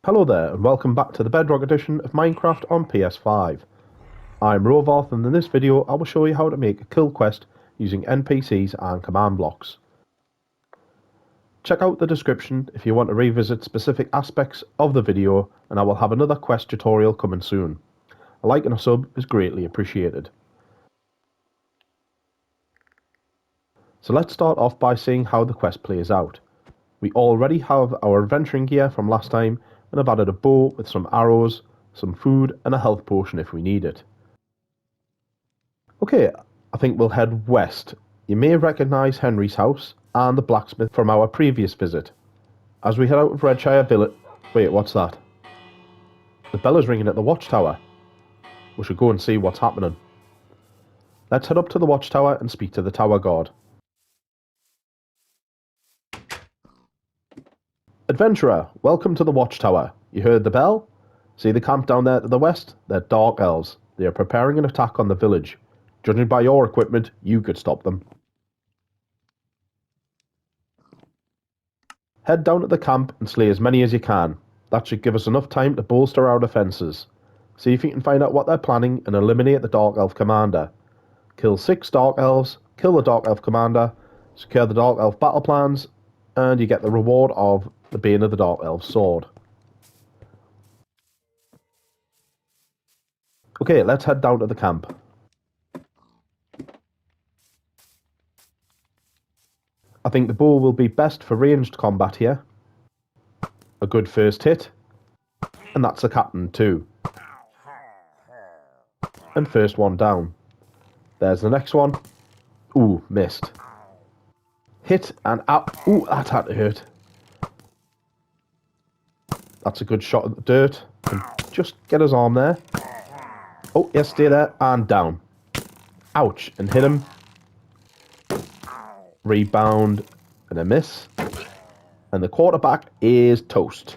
Hello there, and welcome back to the Bedrock Edition of Minecraft on PS5. I'm Rovarth, and in this video I will show you how to make a kill quest using NPCs and command blocks. Check out the description if you want to revisit specific aspects of the video, and I will have another quest tutorial coming soon. A like and a sub is greatly appreciated. So let's start off by seeing how the quest plays out. We already have our adventuring gear from last time, and I've added a bow with some arrows, some food, and a health potion if we need it. Okay, I think we'll head west. You may recognise Henry's house and the blacksmith from our previous visit. As we head out of Redshire Village... Wait, what's that? The bell is ringing at the watchtower. We should go and see what's happening. Let's head up to the watchtower and speak to the tower guard. Adventurer, welcome to the watchtower. You heard the bell? See the camp down there to the west? They're Dark Elves. They are preparing an attack on the village. Judging by your equipment, you could stop them. Head down to the camp and slay as many as you can. That should give us enough time to bolster our defences. See if you can find out what they're planning and eliminate the Dark Elf commander. Kill 6 Dark Elves, kill the Dark Elf commander, secure the Dark Elf battle plans, and you get the reward of the Bane of the Dark Elf's sword. Okay, let's head down to the camp. I think the bow will be best for ranged combat here. A good first hit. And that's the captain too. And first one down. There's the next one. Ooh, missed. Hit and out. Ooh, that had to hurt. That's a good shot at the dirt. And just get his arm there. Oh, yes, stay there. And down. Ouch. And hit him. Rebound. And a miss. And the quarterback is toast.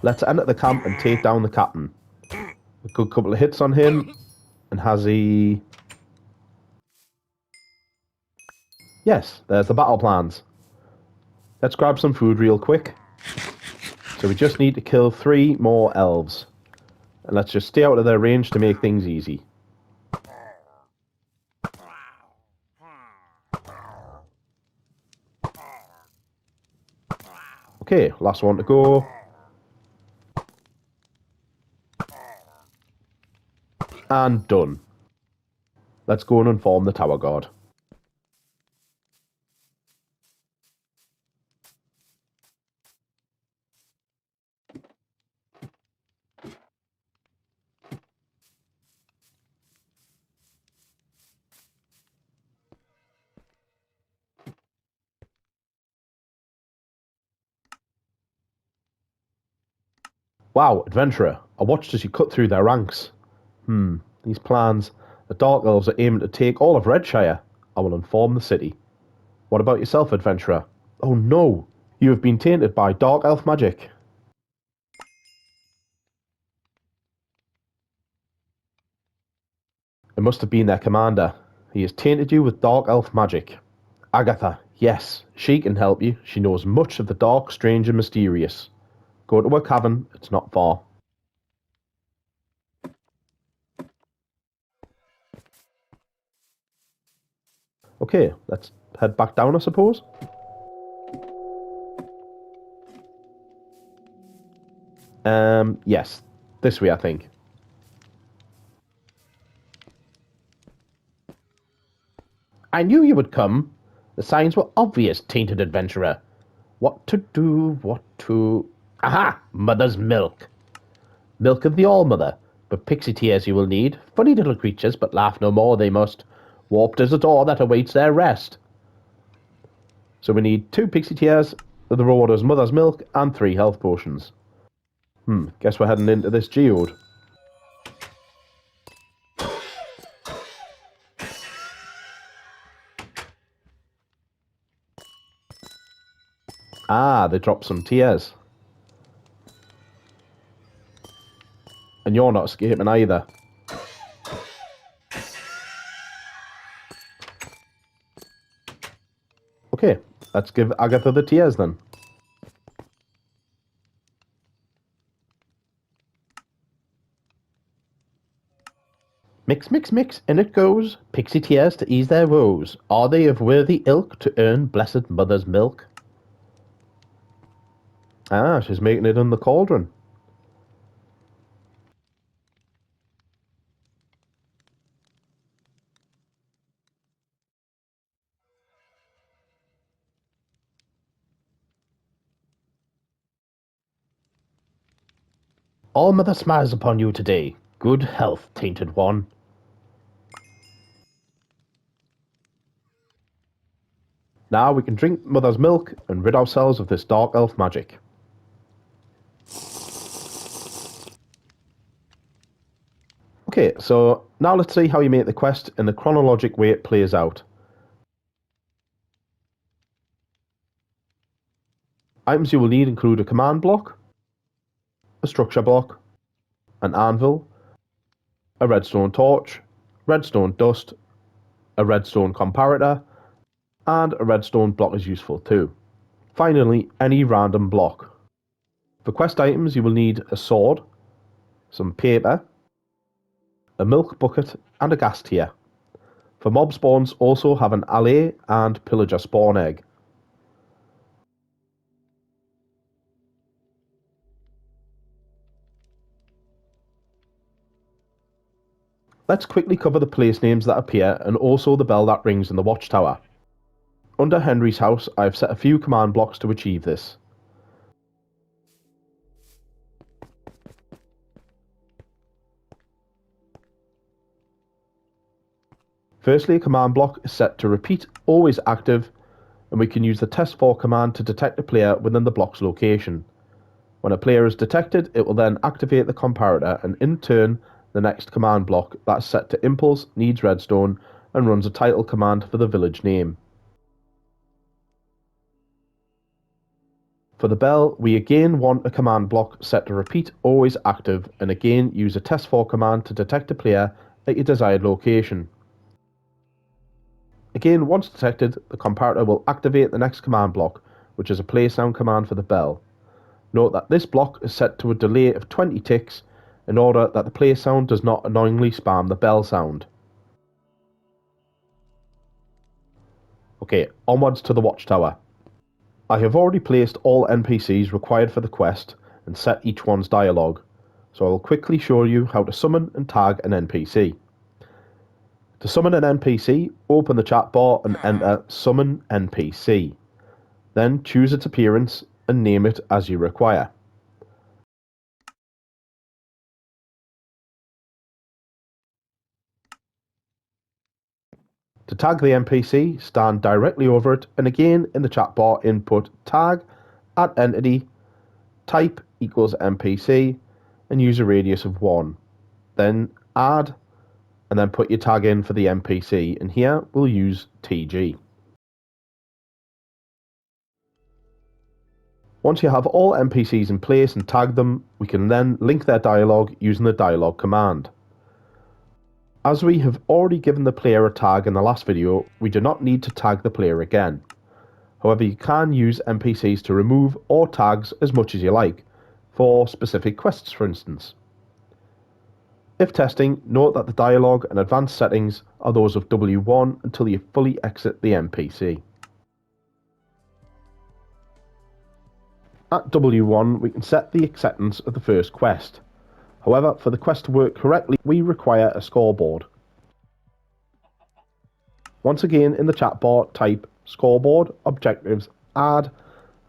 Let's enter the camp and take down the captain. A good couple of hits on him. And has he... Yes, there's the battle plans. Let's grab some food real quick. So we just need to kill 3 more elves. And let's just stay out of their range to make things easy. Okay, last one to go. And done. Let's go and inform the tower guard. Wow, adventurer, I watched as you cut through their ranks. These plans. The Dark Elves are aiming to take all of Redshire. I will inform the city. What about yourself, adventurer? Oh no, you have been tainted by Dark Elf magic. It must have been their commander. He has tainted you with Dark Elf magic. Agatha, yes, she can help you. She knows much of the dark, strange and mysterious. Go to her cavern, it's not far. Okay, let's head back down, I suppose. Yes, this way I think. I knew you would come. The signs were obvious, tainted adventurer. What to do, what to... Aha! Mother's milk. Milk of the All-Mother, but pixie tears you will need. Funny little creatures, but laugh no more they must. Warped as a door that awaits their rest. So we need 2 pixie tears, the reward is mother's milk, and 3 health potions. Guess we're heading into this geode. Ah, they dropped some tears. And you're not escaping either. Okay, let's give Agatha the tears then. Mix, mix, mix, in it goes. Pixie tears to ease their woes. Are they of worthy ilk to earn blessed mother's milk? Ah, she's making it in the cauldron. All mother smiles upon you today. Good health, tainted one. Now we can drink mother's milk and rid ourselves of this dark elf magic. Okay, so now let's see how you make the quest in the chronologic way it plays out. Items you will need include a command block, a structure block, an anvil, a redstone torch, redstone dust, a redstone comparator, and a redstone block is useful too. Finally, any random block. For quest items you will need a sword, some paper, a milk bucket and a gas tier. For mob spawns also have an allay and pillager spawn egg. Let's quickly cover the place names that appear and also the bell that rings in the watchtower. Under Henry's house I have set a few command blocks to achieve this. Firstly, a command block is set to repeat always active, and we can use the test4 command to detect a player within the block's location. When a player is detected, it will then activate the comparator, and in turn the next command block that is set to impulse needs redstone and runs a title command for the village name. For the bell, we again want a command block set to repeat always active, and again use a test4 command to detect a player at your desired location. Again, once detected, the comparator will activate the next command block, which is a play sound command for the bell. Note that this block is set to a delay of 20 ticks in order that the play sound does not annoyingly spam the bell sound. Okay, onwards to the watchtower. I have already placed all NPCs required for the quest and set each one's dialogue, so I will quickly show you how to summon and tag an NPC. To summon an NPC, open the chat bar and enter Summon NPC. Then choose its appearance and name it as you require. To tag the NPC, stand directly over it and again in the chat bar input tag @entity, type equals NPC and use a radius of 1. Then add and then put your tag in for the NPC, and here we'll use TG. Once you have all NPCs in place and tag them, we can then link their dialogue using the dialogue command. As we have already given the player a tag in the last video, we do not need to tag the player again. However, you can use NPCs to remove or tags as much as you like, for specific quests for instance. If testing, note that the dialogue and advanced settings are those of W1 until you fully exit the NPC. At W1 we can set the acceptance of the first quest. However, for the quest to work correctly, we require a scoreboard. Once again in the chat bar type Scoreboard, Objectives, Add,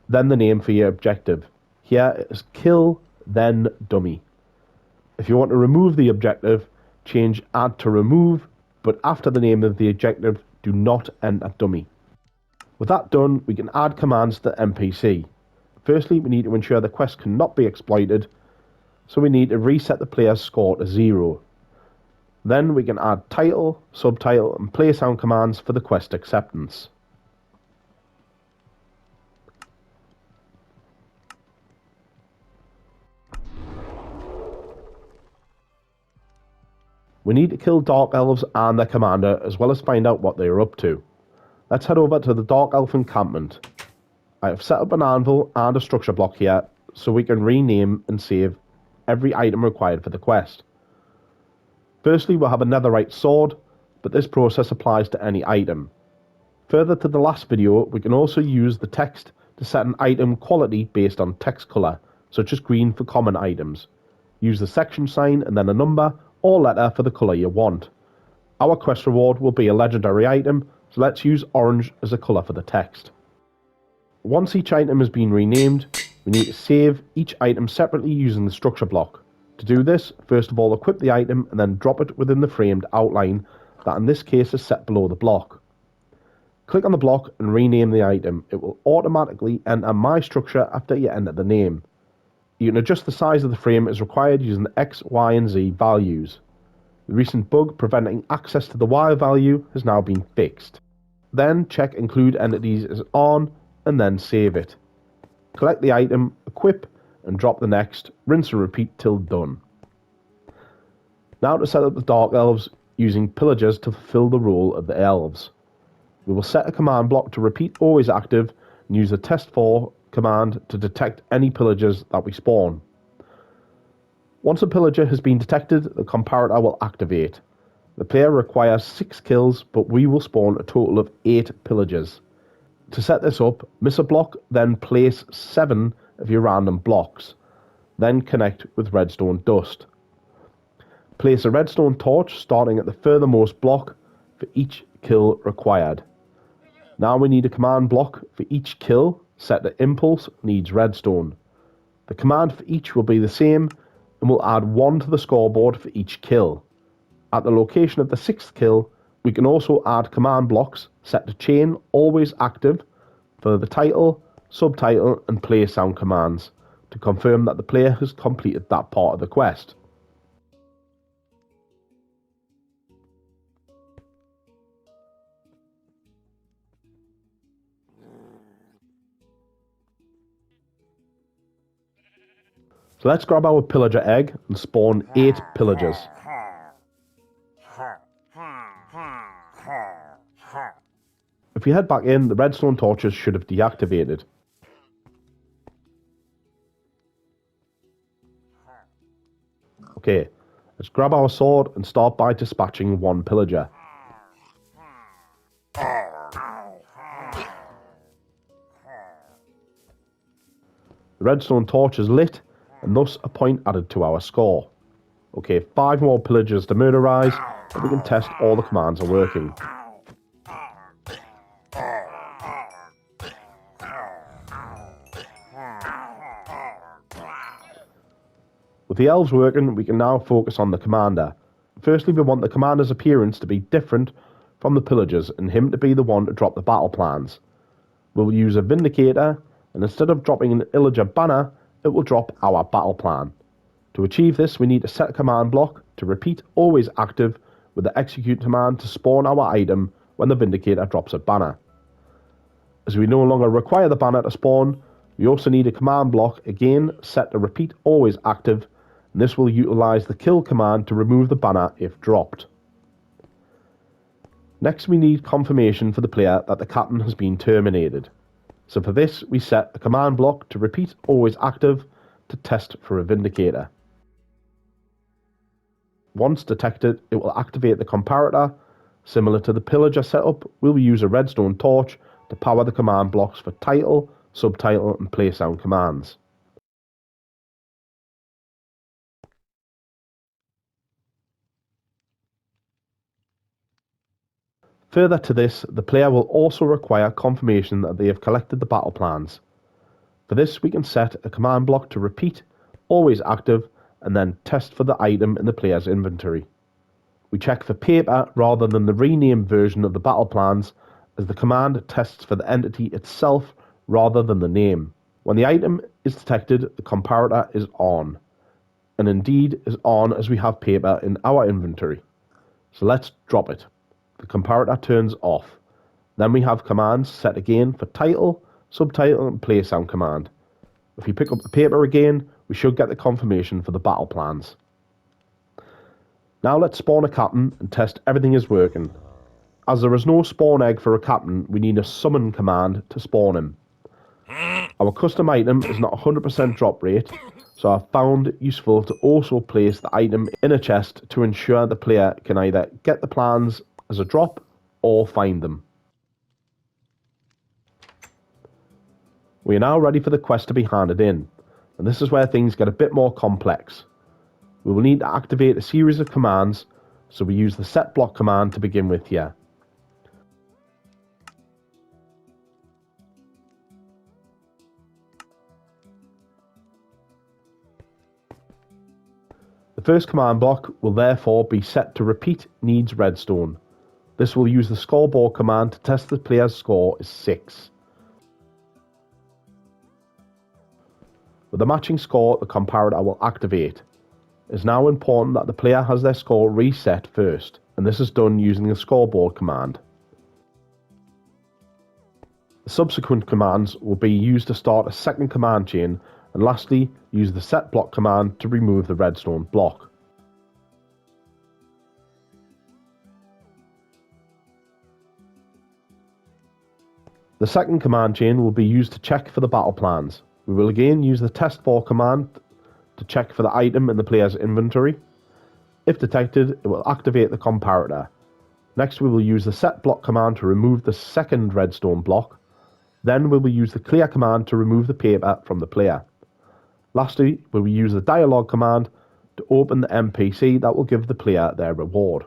then the name for your objective. Here it is Kill, then Dummy. If you want to remove the objective, change Add to Remove, but after the name of the objective, do not enter Dummy. With that done, we can add commands to the NPC. Firstly, we need to ensure the quest cannot be exploited, so we need to reset the player's score to 0. Then we can add title, subtitle and play sound commands for the quest acceptance. We need to kill Dark Elves and their commander, as well as find out what they are up to. Let's head over to the Dark Elf encampment. I have set up an anvil and a structure block here, so we can rename and save every item required for the quest. Firstly, we'll have a netherite sword, but this process applies to any item. Further to the last video, we can also use the text to set an item quality based on text colour, such as green for common items. Use the section sign and then a number or letter for the colour you want. Our quest reward will be a legendary item, so let's use orange as a colour for the text. Once each item has been renamed, we need to save each item separately using the structure block. To do this, first of all equip the item and then drop it within the framed outline that in this case is set below the block. Click on the block and rename the item. It will automatically enter my structure after you enter the name. You can adjust the size of the frame as required using the X, Y and Z values. The recent bug preventing access to the Y value has now been fixed. Then check include entities as on and then save it. Collect the item, equip and drop the next, rinse and repeat till done. Now to set up the Dark Elves using Pillagers to fulfill the role of the Elves. We will set a command block to repeat always active and use the test4 command to detect any pillagers that we spawn. Once a pillager has been detected, the comparator will activate. The player requires 6 kills, but we will spawn a total of 8 pillagers. To set this up, miss a block, then place 7 of your random blocks. Then connect with redstone dust. Place a redstone torch starting at the furthermost block for each kill required. Now we need a command block for each kill set to impulse needs redstone. The command for each will be the same and we'll add 1 to the scoreboard for each kill. At the location of the 6th kill, we can also add command blocks set to chain always active for the title, subtitle and play sound commands to confirm that the player has completed that part of the quest. So let's grab our pillager egg and spawn 8 pillagers. If you head back in, the redstone torches should have deactivated. Okay, let's grab our sword and start by dispatching 1 pillager. The redstone torch is lit and thus a point added to our score. Okay, 5 more pillagers to murderize and we can test all the commands are working. With the elves working, we can now focus on the commander. Firstly, we want the commander's appearance to be different from the pillagers and him to be the one to drop the battle plans. We'll use a Vindicator and instead of dropping an illager banner, it will drop our battle plan. To achieve this, we need to set a command block to repeat always active with the execute command to spawn our item when the Vindicator drops a banner. As we no longer require the banner to spawn, we also need a command block again set to repeat always active, and this will utilize the kill command to remove the banner if dropped. Next we need confirmation for the player that the captain has been terminated. So for this, we set a command block to repeat always active to test for a Vindicator. Once detected, it will activate the comparator. Similar to the pillager setup, we'll use a redstone torch to power the command blocks for title, subtitle and play sound commands. Further to this, the player will also require confirmation that they have collected the battle plans. For this, we can set a command block to repeat, always active, and then test for the item in the player's inventory. We check for paper rather than the renamed version of the battle plans, as the command tests for the entity itself rather than the name. When the item is detected, the comparator is on, and indeed is on as we have paper in our inventory. So let's drop it. The comparator turns off. Then we have commands set again for title, subtitle and play sound command. If we pick up the paper again, we should get the confirmation for the battle plans. Now let's spawn a captain and test everything is working. As there is no spawn egg for a captain, we need a summon command to spawn him. Our custom item is not 100% drop rate, so I've found it useful to also place the item in a chest to ensure the player can either get the plans as a drop or find them. We are now ready for the quest to be handed in, and this is where things get a bit more complex. We will need to activate a series of commands, so we use the set block command to begin with here. The first command block will therefore be set to repeat needs redstone. This will use the scoreboard command to test the player's score is 6. With a matching score, the comparator will activate. It is now important that the player has their score reset first, and this is done using the scoreboard command. The subsequent commands will be used to start a second command chain, and lastly, use the set block command to remove the redstone block. The second command chain will be used to check for the battle plans. We will again use the test for command to check for the item in the player's inventory. If detected, it will activate the comparator. Next, we will use the set block command to remove the second redstone block. Then we will use the clear command to remove the paper from the player. Lastly, we will use the dialogue command to open the NPC that will give the player their reward.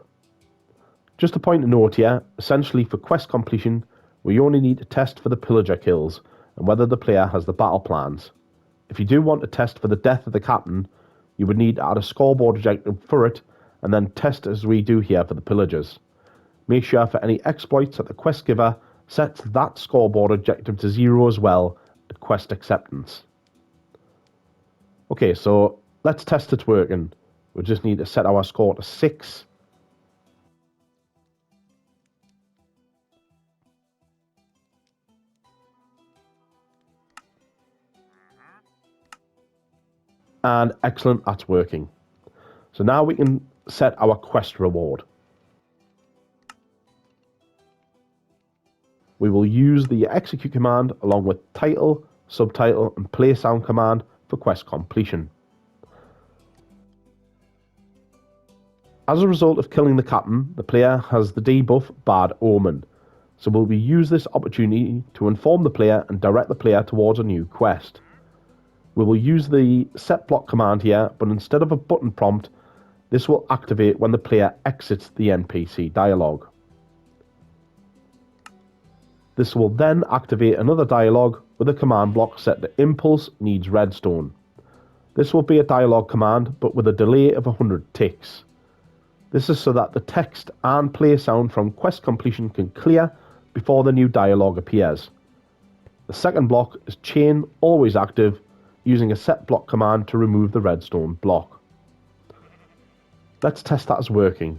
Just a point of note here, essentially for quest completion, we only need to test for the pillager kills and whether the player has the battle plans. If you do want to test for the death of the captain, you would need to add a scoreboard objective for it and then test as we do here for the pillagers. Make sure for any exploits that the quest giver sets that scoreboard objective to 0 as well at quest acceptance. Okay, so let's test it's working. We just need to set our score to 6. And excellent, that's working. So now we can set our quest reward. We will use the execute command along with title, subtitle and play sound command for quest completion. As a result of killing the captain, the player has the debuff Bad Omen. So we'll use this opportunity to inform the player and direct the player towards a new quest. We will use the set block command here, but instead of a button prompt, this will activate when the player exits the NPC dialogue. This will then activate another dialogue with a command block set to impulse needs redstone. This will be a dialogue command, but with a delay of 100 ticks. This is so that the text and play sound from quest completion can clear before the new dialogue appears. The second block is chain always active, using a set block command to remove the redstone block. Let's test that as working.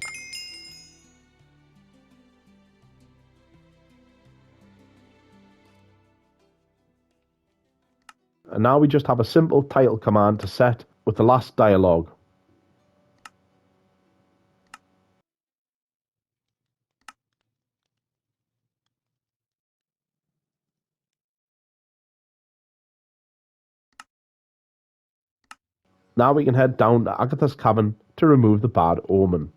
And now we just have a simple title command to set with the last dialogue. Now we can head down to Agatha's cabin to remove the Bad Omen.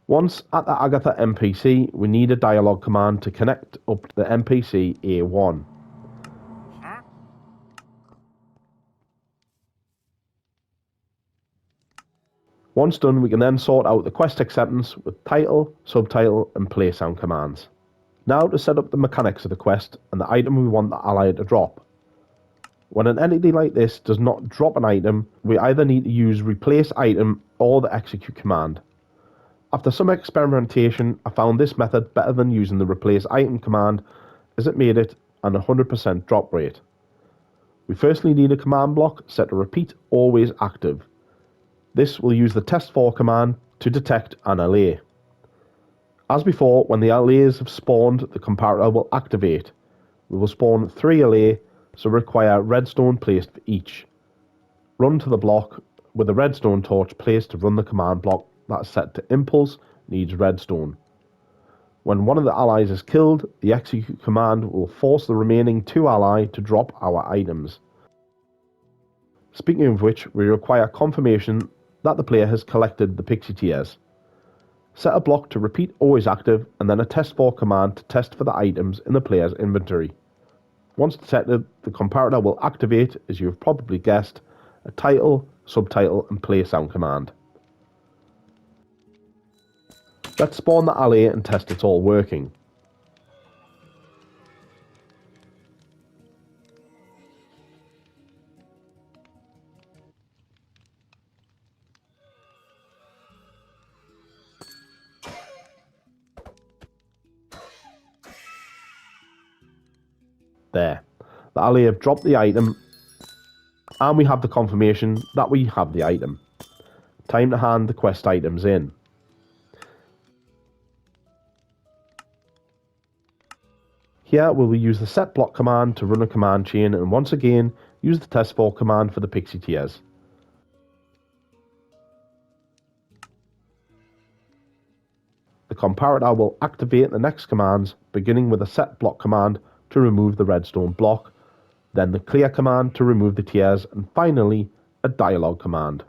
Once at the Agatha NPC, we need a dialogue command to connect up to the NPC A1. Once done, we can then sort out the quest acceptance with title, subtitle and play sound commands. Now to set up the mechanics of the quest and the item we want the ally to drop. When an entity like this does not drop an item, we either need to use replace item or the execute command. After some experimentation, I found this method better than using the replace item command, as it made it an 100% drop rate. We firstly need a command block set to repeat always active. This will use the test for command to detect an allay. As before, when the allays have spawned, the comparator will activate. We will spawn 3 allay, so require redstone placed for each. Run to the block with a redstone torch placed to run the command block that is set to impulse needs redstone. When one of the allies is killed, the execute command will force the remaining 2 ally to drop our items. Speaking of which, we require confirmation that the player has collected the pixie tears. Set a block to repeat always active, and then a test for command to test for the items in the player's inventory. Once detected, the comparator will activate, as you have probably guessed, a title, subtitle, and play sound command. Let's spawn the alley and test it's all working. There. The alley have dropped the item, and we have the confirmation that we have the item. Time to hand the quest items in. Here we will use the set block command to run a command chain, and once again use the test for command for the pixie tears. The comparator will activate the next commands, beginning with a set block command to remove the redstone block, then the clear command to remove the tears, and finally a dialogue command.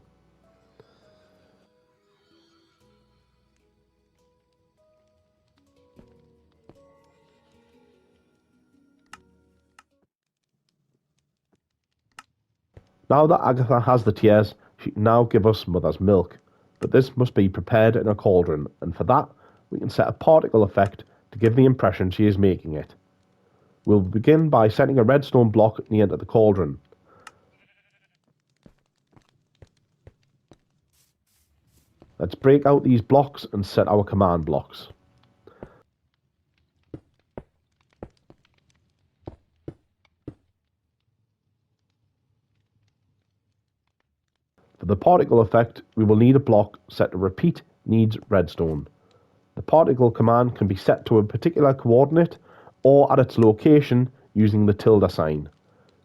Now that Agatha has the tears, she can now give us Mother's Milk, but this must be prepared in a cauldron, and for that we can set a particle effect to give the impression she is making it. We'll begin by setting a redstone block near the cauldron. Let's break out these blocks and set our command blocks. For the particle effect, we will need a block set to repeat needs redstone. The particle command can be set to a particular coordinate or at its location using the tilde sign.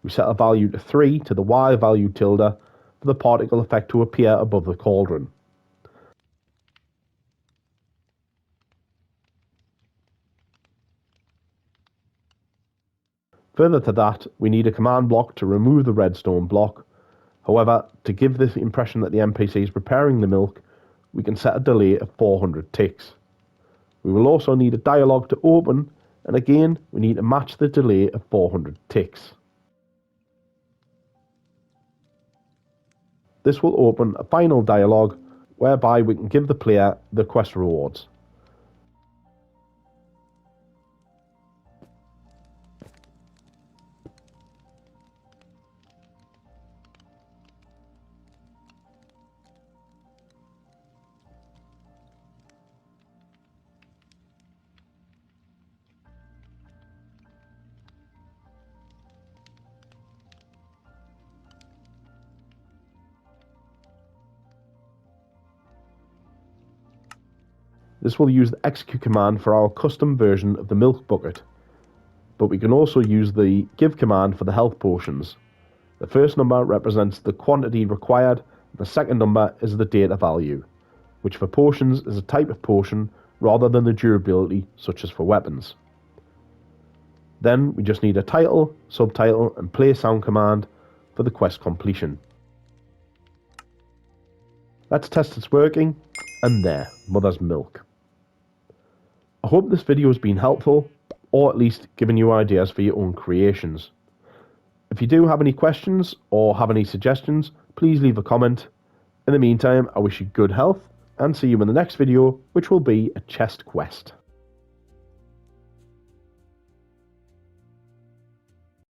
We set a value to 3 to the Y value tilde for the particle effect to appear above the cauldron. Further to that, we need a command block to remove the redstone block. However, to give the impression that the NPC is preparing the milk, we can set a delay of 400 ticks. We will also need a dialogue to open, and again we need to match the delay of 400 ticks. This will open a final dialogue whereby we can give the player the quest rewards. This will use the execute command for our custom version of the milk bucket, but we can also use the give command for the health potions. The first number represents the quantity required, and the second number is the data value, which for potions is a type of potion rather than the durability such as for weapons. Then we just need a title, subtitle, and play sound command for the quest completion. Let's test it's working, and there, Mother's Milk. I hope this video has been helpful, or at least given you ideas for your own creations. If you do have any questions or have any suggestions, please leave a comment. In the meantime, I wish you good health, and see you in the next video, which will be a chest quest.